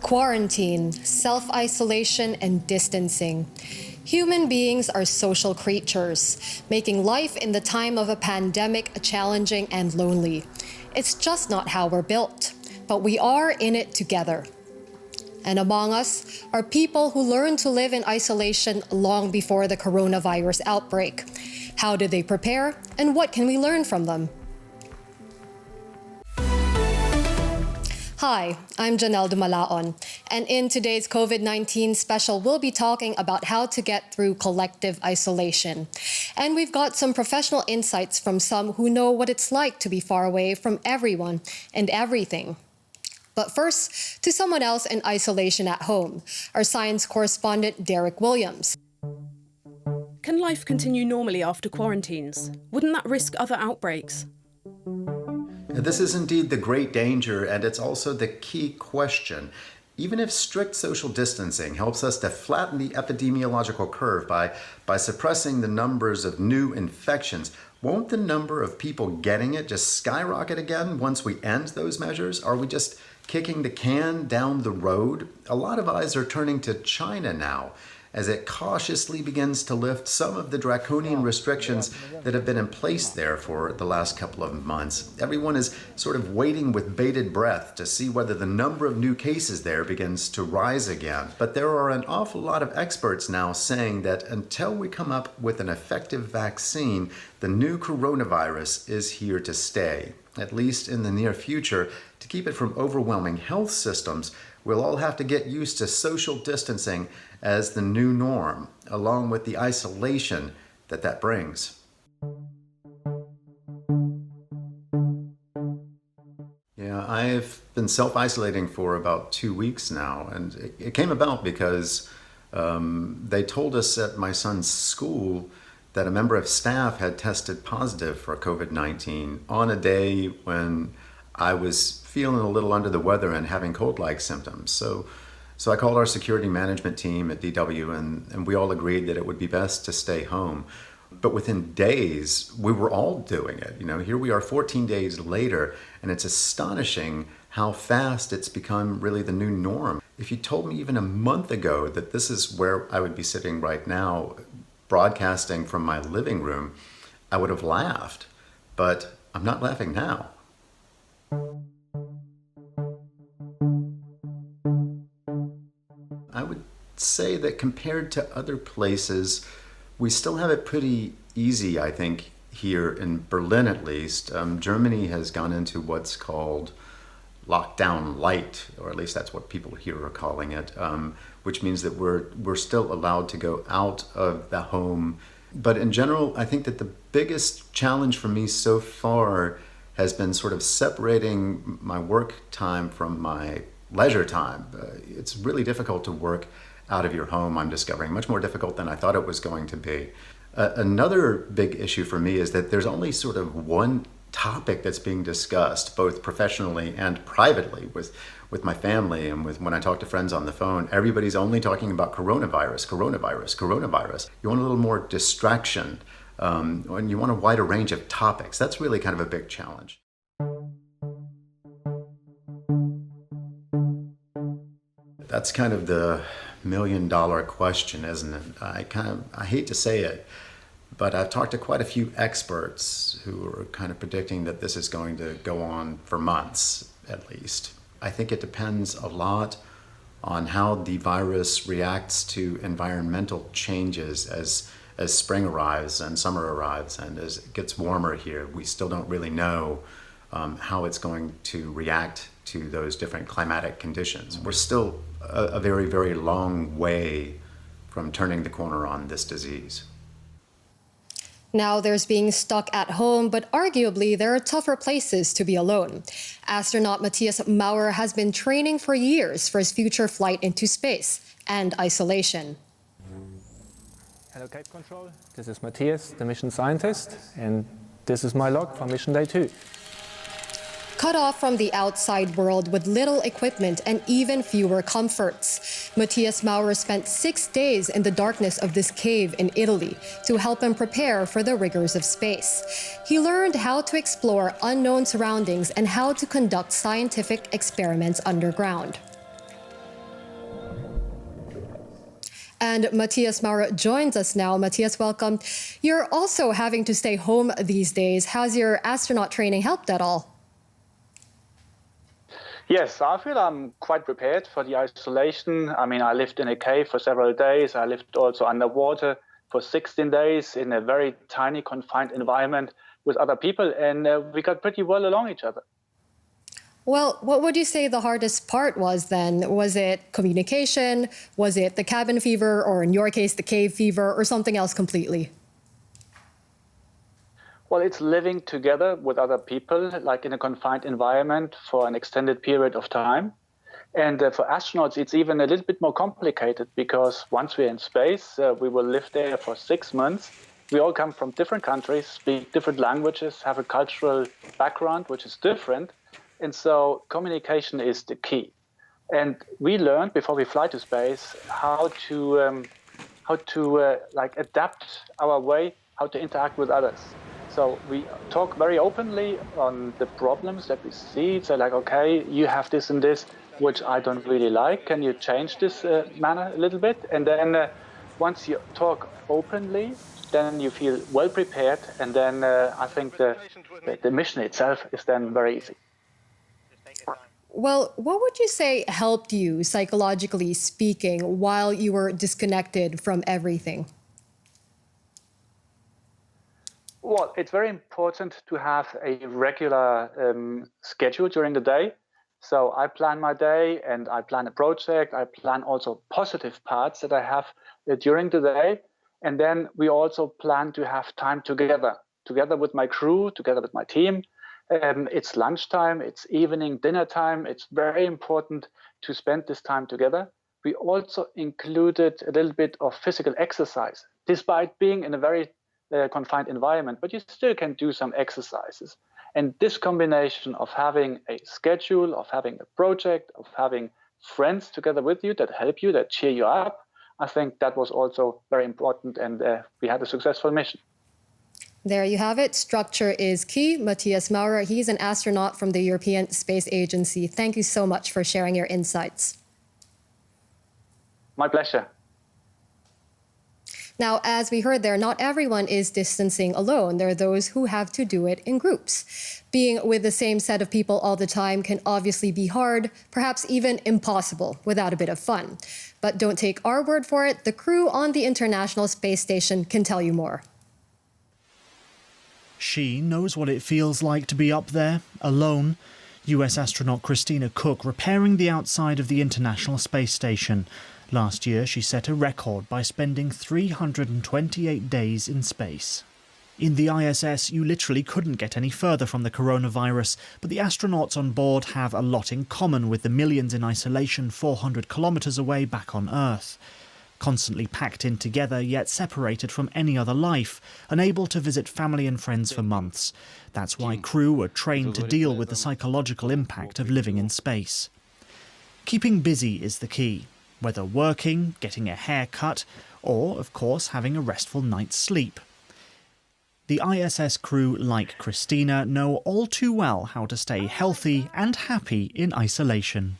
Quarantine, self-isolation, and distancing. Human beings are social creatures, making life in the time of a pandemic challenging and lonely. It's just not how we're built, but we are in it together. And among us are people who learned to live in isolation long before the coronavirus outbreak. How did they prepare, and what can we learn from them? Hi, I'm Janelle Dumalaon, and in today's COVID-19 special, we'll be talking about how to get through collective isolation. And we've got some professional insights from some who know what it's like to be far away from everyone and everything. But first, to someone else in isolation at home, our science correspondent Derek Williams. Can life continue normally after quarantines? Wouldn't that risk other outbreaks? This is indeed the great danger, and it's also the key question. Even if strict social distancing helps us to flatten the epidemiological curve by suppressing the numbers of new infections, won't the number of people getting it just skyrocket again once we end those measures? Are we just kicking the can down the road? A lot of eyes are turning to China now as it cautiously begins to lift some of the draconian restrictions that have been in place there for the last couple of months. Everyone is sort of waiting with bated breath to see whether the number of new cases there begins to rise again. But there are an awful lot of experts now saying that until we come up with an effective vaccine, the new coronavirus is here to stay. At least in the near future, to keep it from overwhelming health systems, we'll all have to get used to social distancing as the new norm, along with the isolation that brings. Yeah, I've been self-isolating for about 2 weeks now, and it came about because they told us at my son's school that a member of staff had tested positive for COVID-19 on a day when I was feeling a little under the weather and having cold-like symptoms. So I called our security management team at DW, and we all agreed that it would be best to stay home. But within days, we were all doing it. You know, here we are 14 days later, and it's astonishing how fast it's become really the new norm. If you told me even a month ago that this is where I would be sitting right now, broadcasting from my living room, I would have laughed. But I'm not laughing now. I would say that compared to other places, we still have it pretty easy, I think, here in Berlin at least. Germany has gone into what's called lockdown light, or at least that's what people here are calling it, which means that we're still allowed to go out of the home. But in general, I think that the biggest challenge for me so far has been sort of separating my work time from my leisure time. It's really difficult to work out of your home, I'm discovering, much more difficult than I thought it was going to be. Another big issue for me is that there's only sort of one topic that's being discussed, both professionally and privately with my family and when I talk to friends on the phone. Everybody's only talking about coronavirus. You want a little more distraction, and you want a wider range of topics. That's really kind of a big challenge. That's kind of the million-dollar question, isn't it? I hate to say it, but I've talked to quite a few experts who are kind of predicting that this is going to go on for months, at least. I think it depends a lot on how the virus reacts to environmental changes as spring arrives and summer arrives, and as it gets warmer here. We still don't really know how it's going to react to those different climatic conditions. We're still a very, very long way from turning the corner on this disease. Now there's being stuck at home, but arguably there are tougher places to be alone. Astronaut Matthias Maurer has been training for years for his future flight into space and isolation. Hello, Cape Control. This is Matthias, the mission scientist, and this is my log for mission day 2. Cut off from the outside world with little equipment and even fewer comforts, Matthias Maurer spent 6 days in the darkness of this cave in Italy to help him prepare for the rigors of space. He learned how to explore unknown surroundings and how to conduct scientific experiments underground. And Matthias Maurer joins us now. Matthias, welcome. You're also having to stay home these days. Has your astronaut training helped at all? Yes, I feel I'm quite prepared for the isolation. I mean, I lived in a cave for several days. I lived also underwater for 16 days in a very tiny, confined environment with other people, and we got pretty well along each other. Well, what would you say the hardest part was then? Was it communication? Was it the cabin fever, or in your case, the cave fever, or something else completely? Well, it's living together with other people, like in a confined environment for an extended period of time. And for astronauts, it's even a little bit more complicated because once we're in space, we will live there for 6 months. We all come from different countries, speak different languages, have a cultural background which is different. And so communication is the key. And we learned before we fly to space how to adapt our way, how to interact with others. So we talk very openly on the problems that we see. So like, okay, you have this and this, which I don't really like. Can you change this manner a little bit? And then once you talk openly, then you feel well prepared. And then I think the mission itself is then very easy. Well, what would you say helped you, psychologically speaking, while you were disconnected from everything? Well, it's very important to have a regular schedule during the day. So I plan my day and I plan a project. I plan also positive parts that I have during the day. And then we also plan to have time together with my crew, together with my team. It's lunchtime, it's evening, dinner time. It's very important to spend this time together. We also included a little bit of physical exercise, despite being in a very confined environment, but you still can do some exercises. And this combination of having a schedule, of having a project, of having friends together with you that help you, that cheer you up, I think that was also very important, and we had a successful mission. There you have it. Structure is key. Matthias Maurer, he's an astronaut from the European Space Agency. Thank you so much for sharing your insights. My pleasure. Now, as we heard there, not everyone is distancing alone. There are those who have to do it in groups. Being with the same set of people all the time can obviously be hard, perhaps even impossible, without a bit of fun. But don't take our word for it. The crew on the International Space Station can tell you more. She knows what it feels like to be up there, alone. US astronaut Christina Cook repairing the outside of the International Space Station. Last year, she set a record by spending 328 days in space. In the ISS, you literally couldn't get any further from the coronavirus, but the astronauts on board have a lot in common with the millions in isolation 400 kilometres away back on Earth. Constantly packed in together, yet separated from any other life, unable to visit family and friends for months. That's why crew are trained to deal with the psychological impact of living in space. Keeping busy is the key. Whether working, getting a haircut, or, of course, having a restful night's sleep. The ISS crew, like Christina, know all too well how to stay healthy and happy in isolation.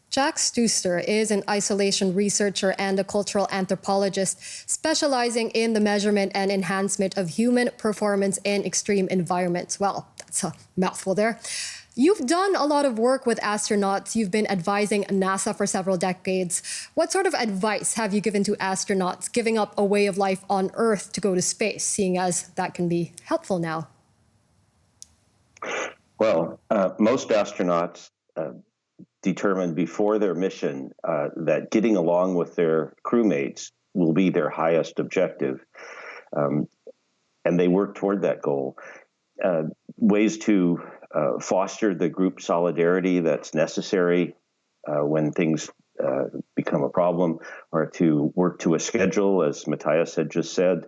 Jack Stuster is an isolation researcher and a cultural anthropologist specializing in the measurement and enhancement of human performance in extreme environments. Well, that's a mouthful there. You've done a lot of work with astronauts. You've been advising NASA for several decades. What sort of advice have you given to astronauts giving up a way of life on Earth to go to space, seeing as that can be helpful now? Well, most astronauts determined before their mission that getting along with their crewmates will be their highest objective. And they work toward that goal. Ways to foster the group solidarity that's necessary when things become a problem, or to work to a schedule, as Matthias had just said.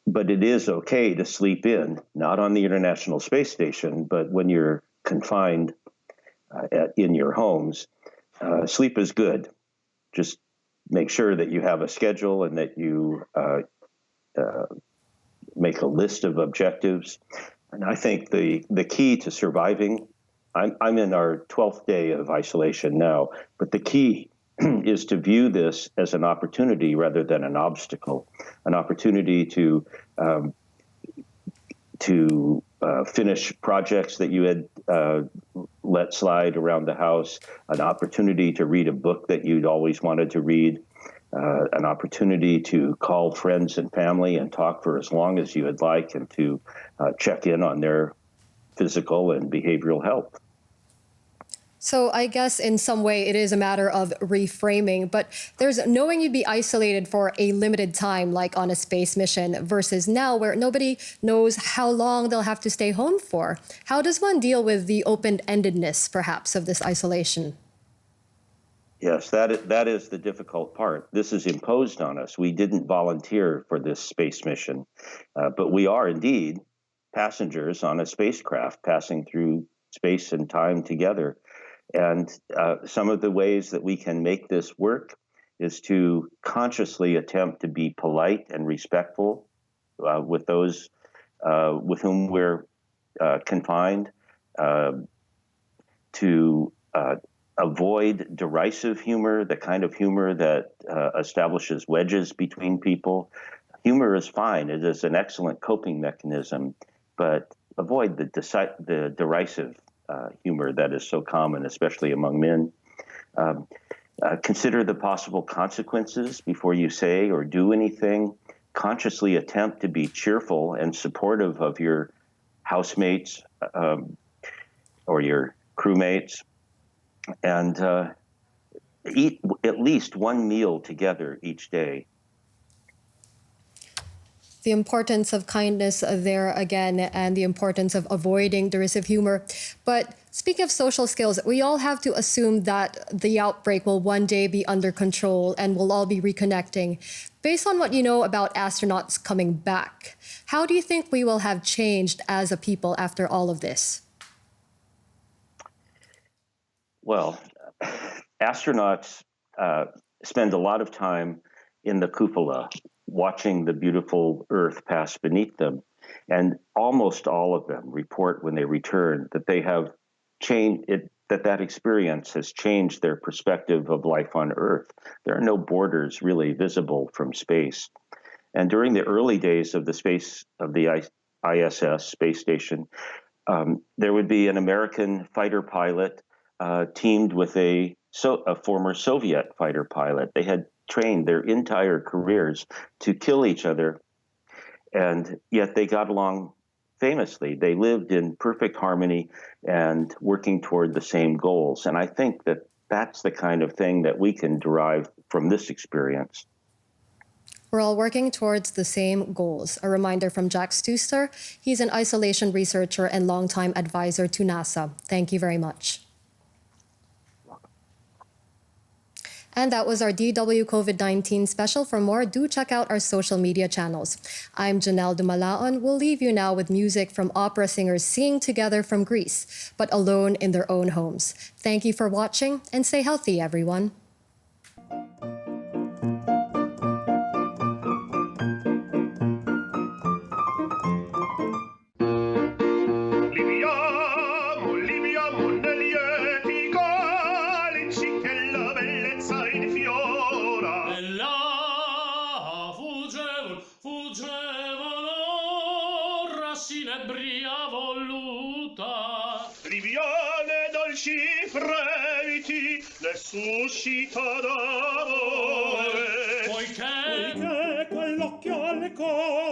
But it is okay to sleep in, not on the International Space Station, but when you're confined in your homes, sleep is good. Just make sure that you have a schedule and that you make a list of objectives. And I think the key to surviving I'm in our 12th day of isolation now, but the key is to view this as an opportunity rather than an obstacle, an opportunity to finish projects that you had let slide around the house, an opportunity to read a book that you'd always wanted to read, an opportunity to call friends and family and talk for as long as you would like, and to check in on their physical and behavioral health. So I guess in some way it is a matter of reframing, but there's knowing you'd be isolated for a limited time, like on a space mission, versus now where nobody knows how long they'll have to stay home for. How does one deal with the open-endedness, perhaps, of this isolation? Yes, that is the difficult part. This is imposed on us. We didn't volunteer for this space mission, but we are indeed passengers on a spacecraft passing through space and time together. And some of the ways that we can make this work is to consciously attempt to be polite and respectful with those with whom we're confined, to avoid derisive humor, the kind of humor that establishes wedges between people. Humor is fine. It is an excellent coping mechanism, but avoid the derisive humor that is so common, especially among men. Consider the possible consequences before you say or do anything. Consciously attempt to be cheerful and supportive of your housemates or your crewmates, and eat at least one meal together each day. The importance of kindness there again, and the importance of avoiding derisive humor. But speaking of social skills, we all have to assume that the outbreak will one day be under control and we'll all be reconnecting. Based on what you know about astronauts coming back, how do you think we will have changed as a people after all of this? Well, astronauts spend a lot of time in the cupola, watching the beautiful Earth pass beneath them. And almost all of them report when they return that they have changed it, that experience has changed their perspective of life on Earth. There are no borders really visible from space. And during the early days of the ISS space station, there would be an American fighter pilot teamed with a former Soviet fighter pilot. They had trained their entire careers to kill each other, and yet they got along famously. They lived in perfect harmony and working toward the same goals. And I think that that's the kind of thing that we can derive from this experience. We're all working towards the same goals. A reminder from Jack Stuster. He's an isolation researcher and longtime advisor to NASA. Thank you very much. And that was our DW COVID-19 special. For more, do check out our social media channels. I'm Janelle Dumalaon. We'll leave you now with music from opera singers singing together from Greece, but alone in their own homes. Thank you for watching, and stay healthy, everyone. Liviane dolci fremiti le suscita d'amore, poiché quell'occhio alle cose